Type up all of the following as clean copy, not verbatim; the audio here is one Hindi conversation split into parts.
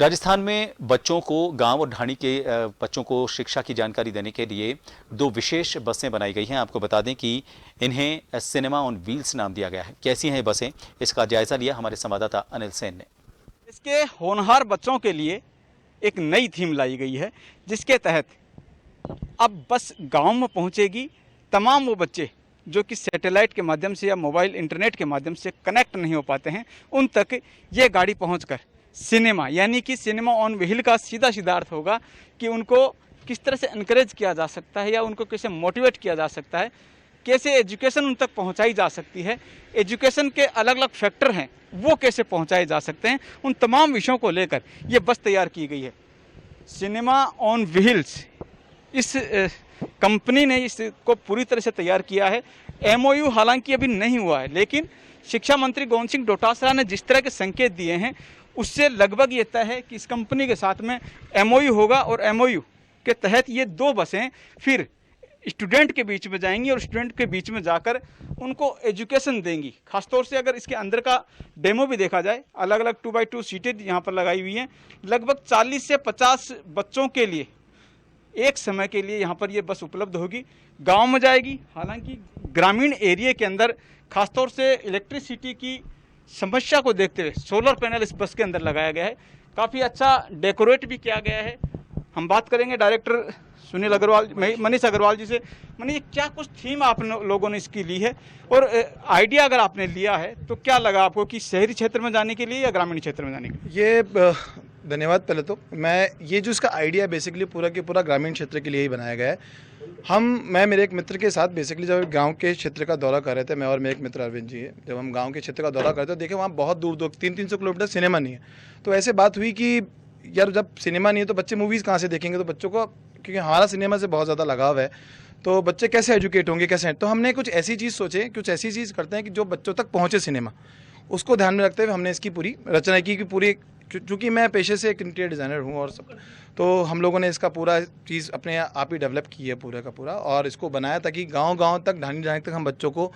राजस्थान में बच्चों को गांव और ढाणी के बच्चों को शिक्षा की जानकारी देने के लिए दो विशेष बसें बनाई गई हैं। आपको बता दें कि इन्हें सिनेमा ऑन व्हील्स नाम दिया गया है। कैसी हैं ये बसें, इसका जायजा लिया हमारे संवाददाता अनिल सेन ने। इसके होनहार बच्चों के लिए एक नई थीम लाई गई है, जिसके तहत अब बस गांव में पहुंचेगी। तमाम वो बच्चे जो कि सैटेलाइट के माध्यम से या मोबाइल इंटरनेट के माध्यम से कनेक्ट नहीं हो पाते हैं, उन तक ये गाड़ी पहुंचकर सिनेमा यानी कि सिनेमा ऑन व्हील का सीधा सीधा अर्थ होगा कि उनको किस तरह से इनकरेज किया जा सकता है या उनको कैसे मोटिवेट किया जा सकता है, कैसे एजुकेशन उन तक पहुंचाई जा सकती है, एजुकेशन के अलग अलग फैक्टर हैं वो कैसे पहुंचाए जा सकते हैं, उन तमाम विषयों को लेकर ये बस तैयार की गई है। सिनेमा ऑन व्हील्स इस कंपनी ने इसको पूरी तरह से तैयार किया है। एमओयू हालांकि अभी नहीं हुआ है, लेकिन शिक्षा मंत्री गोविंद सिंह डोटासरा ने जिस तरह के संकेत दिए हैं उससे लगभग ये तय है कि इस कंपनी के साथ में एमओयू होगा और एमओयू के तहत ये दो बसें फिर स्टूडेंट के बीच में जाएंगी और स्टूडेंट के बीच में जाकर उनको एजुकेशन देंगी। खासतौर से अगर इसके अंदर का डेमो भी देखा जाए, अलग अलग 2x2 सीटें यहाँ पर लगाई हुई हैं। लगभग 40 से 50 बच्चों के लिए एक समय के लिए यहाँ पर ये बस उपलब्ध होगी। गांव में जाएगी, हालांकि ग्रामीण एरिया के अंदर खासतौर से इलेक्ट्रिसिटी की समस्या को देखते हुए सोलर पैनल इस बस के अंदर लगाया गया है। काफ़ी अच्छा डेकोरेट भी किया गया है। हम बात करेंगे डायरेक्टर सुनील अग्रवाल, मनीष अग्रवाल जी से। मनीष, क्या कुछ थीम आप लोगों ने इसकी ली है और आइडिया अगर आपने लिया है तो क्या लगा आपको कि शहरी क्षेत्र में जाने के लिए या ग्रामीण क्षेत्र में जाने के लिए? ये धन्यवाद। पहले तो ये जो इसका आइडिया है बेसिकली पूरा के पूरा ग्रामीण क्षेत्र के लिए ही बनाया गया है। मैं मेरे एक मित्र के साथ बेसिकली जब गांव के क्षेत्र का दौरा कर रहे थे, मैं और मेरे एक मित्र अरविंद जी है, जब हम गांव के क्षेत्र का दौरा करते तो देखे वहाँ बहुत दूर दूर 300-300 किलोमीटर सिनेमा नहीं है। तो ऐसे बात हुई कि यार जब सिनेमा नहीं है तो बच्चे मूवीज़ कहाँ से देखेंगे, तो बच्चों को क्योंकि हमारा सिनेमा से बहुत ज़्यादा लगाव है तो बच्चे कैसे एजुकेट होंगे, कैसे। तो हमने कुछ ऐसी चीज़ सोचे, कुछ ऐसी चीज़ करते हैं कि जो बच्चों तक पहुँचे सिनेमा, उसको ध्यान में रखते हुए हमने इसकी पूरी रचना की कि पूरी, चूँकि मैं पेशे से एक इंटीरियर डिज़ाइनर हूँ और सब, तो हम लोगों ने इसका पूरा चीज़ अपने आप ही डेवलप की है पूरा का पूरा, और इसको बनाया ताकि गांव-गांव तक, ढाणी तक हम बच्चों को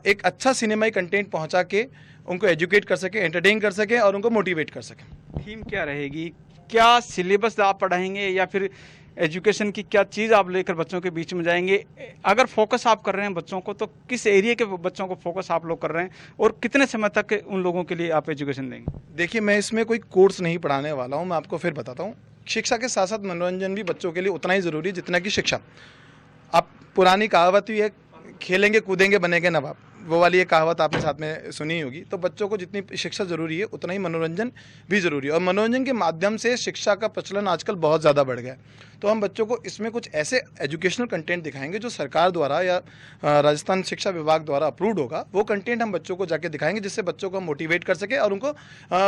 एक अच्छा सिनेमाई कंटेंट पहुंचा के उनको एजुकेट कर सके, एंटरटेन कर सके और उनको मोटिवेट कर सके। थीम क्या रहेगी, क्या सिलेबस आप पढ़ाएंगे या फिर एजुकेशन की क्या चीज़ आप लेकर बच्चों के बीच में जाएंगे? अगर फोकस आप कर रहे हैं बच्चों को तो किस एरिया के बच्चों को फोकस आप लोग कर रहे हैं और कितने समय तक उन लोगों के लिए आप एजुकेशन देंगे? देखिए, मैं इसमें कोई कोर्स नहीं पढ़ाने वाला हूँ, मैं आपको फिर बताता हूँ। शिक्षा के साथ साथ मनोरंजन भी बच्चों के लिए उतना ही ज़रूरी है जितना कि शिक्षा। अब पुरानी कहावत भी है, खेलेंगे कूदेंगे बनेंगे नवाब, वो वाली एक कहावत आपने साथ में सुनी होगी। तो बच्चों को जितनी शिक्षा ज़रूरी है उतना ही मनोरंजन भी ज़रूरी है, और मनोरंजन के माध्यम से शिक्षा का प्रचलन आजकल बहुत ज़्यादा बढ़ गया है। तो हम बच्चों को इसमें कुछ ऐसे एजुकेशनल कंटेंट दिखाएंगे जो सरकार द्वारा या राजस्थान शिक्षा विभाग द्वारा अप्रूव्ड होगा। वो कंटेंट हम बच्चों को जाके दिखाएंगे जिससे बच्चों को मोटिवेट कर सके और उनको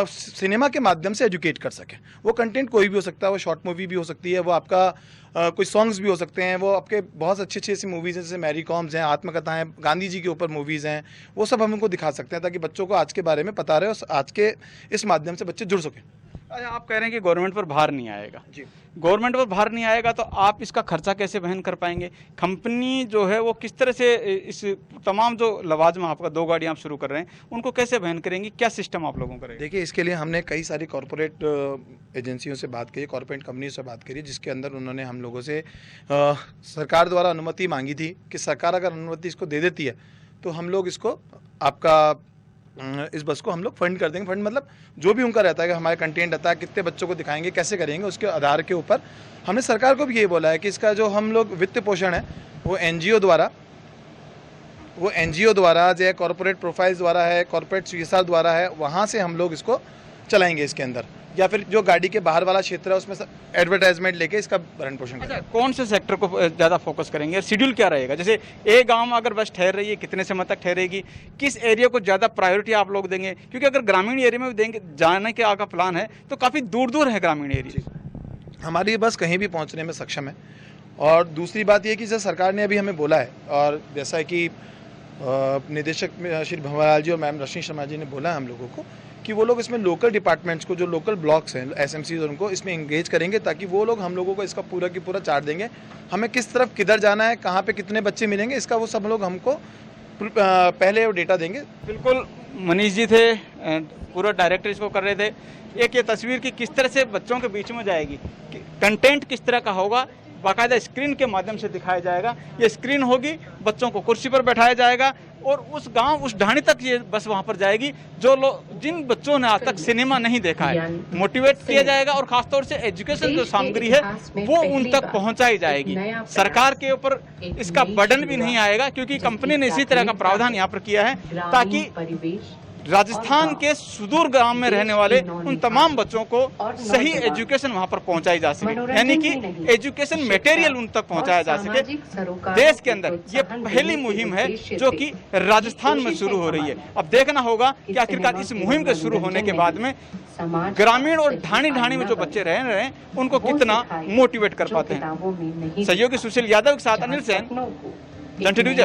सिनेमा के माध्यम से एजुकेट कर सके। वो कंटेंट कोई भी हो सकता है, वो शॉर्ट मूवी भी हो सकती है, वो आपका कोई सॉन्ग्स भी हो सकते हैं, वो आपके बहुत अच्छी अच्छी ऐसी मूवीज़ हैं जैसे मैरी कॉम्स हैं, आत्मकथाएं, गांधी जी के ऊपर मूवीज़ हैं, वो सब हम उनको दिखा सकते हैं ताकि बच्चों को आज के बारे में पता रहे और आज के इस माध्यम से बच्चे जुड़ सकें। अच्छा, आप कह रहे हैं कि गवर्नमेंट पर भार नहीं आएगा। जी, गवर्नमेंट पर भार नहीं आएगा तो आप इसका खर्चा कैसे वहन कर पाएंगे? कंपनी जो है वो किस तरह से इस तमाम जो लवाजम आपका 2 गाड़ियाँ आप शुरू कर रहे हैं उनको कैसे वहन करेंगी? क्या सिस्टम आप लोगों का रहेगा? देखिए, इसके लिए हमने कई सारी कॉरपोरेट एजेंसियों से बात करी, कॉरपोरेट कंपनी से बात करी, जिसके अंदर उन्होंने हम लोगों से सरकार द्वारा अनुमति मांगी थी कि सरकार अगर अनुमति इसको दे देती है तो हम लोग इसको इस बस को हम लोग फंड कर देंगे। फंड मतलब जो भी उनका रहता है कि हमारे कंटेंट रहता है, कितने बच्चों को दिखाएंगे, कैसे करेंगे, उसके आधार के ऊपर हमने सरकार को भी यही बोला है कि इसका जो हम लोग वित्त पोषण है वो एनजीओ द्वारा जो कॉर्पोरेट प्रोफाइल्स द्वारा है, कॉर्पोरेट सीएसआर द्वारा है, वहाँ से हम लोग इसको चलाएंगे इसके अंदर, या फिर जो गाड़ी के बाहर वाला क्षेत्र है उसमें एडवर्टाइजमेंट लेके इसका भरण पोषण करेंगे। अच्छा, कौन से सेक्टर को ज़्यादा फोकस करेंगे? शेड्यूल क्या रहेगा? जैसे एक गांव में अगर बस ठहर रही है, कितने समय तक ठहरेगी? किस एरिया को ज़्यादा प्रायोरिटी आप लोग देंगे? क्योंकि अगर ग्रामीण एरिया में देंगे जाने के आपका प्लान है तो काफ़ी दूर दूर है ग्रामीण एरिया। हमारी बस कहीं भी पहुँचने में सक्षम है। और दूसरी बात यह कि जैसे सरकार ने अभी हमें बोला है, और जैसा कि निदेशक श्री भंवरलाल जी और मैम रश्मि शर्मा जी ने बोला है हम लोगों को कि वो लोग इसमें लोकल डिपार्टमेंट्स को, जो लोकल ब्लॉक्स हैं, एसएमसीज, उनको इसमें एंगेज करेंगे ताकि वो लोग हम लोगों को इसका पूरा की पूरा चार्ट देंगे। हमें किस तरफ किधर जाना है, कहाँ पे कितने बच्चे मिलेंगे, इसका वो सब लोग हमको पहले वो डेटा देंगे। बिल्कुल, मनीष जी थे, पूरा डायरेक्टर इसको कर रहे थे। एक ये तस्वीर की किस तरह से बच्चों के बीच में जाएगी, कंटेंट किस तरह का होगा, बाकायदा स्क्रीन के माध्यम से दिखाया जाएगा। ये स्क्रीन होगी, बच्चों को कुर्सी पर बैठाया जाएगा और उस गांव, उस ढाणी तक ये बस वहां पर जाएगी जो लोग, जिन बच्चों ने आज तक सिनेमा नहीं देखा है, मोटिवेट किया जाएगा और खासतौर से एजुकेशन जो सामग्री है वो उन तक पहुंचाई जाएगी। सरकार के ऊपर इसका बर्डन भी नहीं आएगा, क्योंकि कंपनी ने इसी तरह का प्रावधान यहाँ पर किया है ताकि राजस्थान के सुदूर गांव में रहने वाले उन तमाम बच्चों को सही एजुकेशन वहां पर पहुंचाई जा सके, यानी कि एजुकेशन मटेरियल उन तक पहुंचाया जा सके। देश के अंदर ये पहली मुहिम है जो कि राजस्थान में शुरू हो रही है। अब देखना होगा कि आखिरकार इस मुहिम के शुरू होने के बाद में ग्रामीण और ढाणी में जो बच्चे रह रहे हैं उनको कितना मोटिवेट कर पाते हैं। सहयोगी सुशील यादव के साथ अनिल सेन, सन न्यूज़।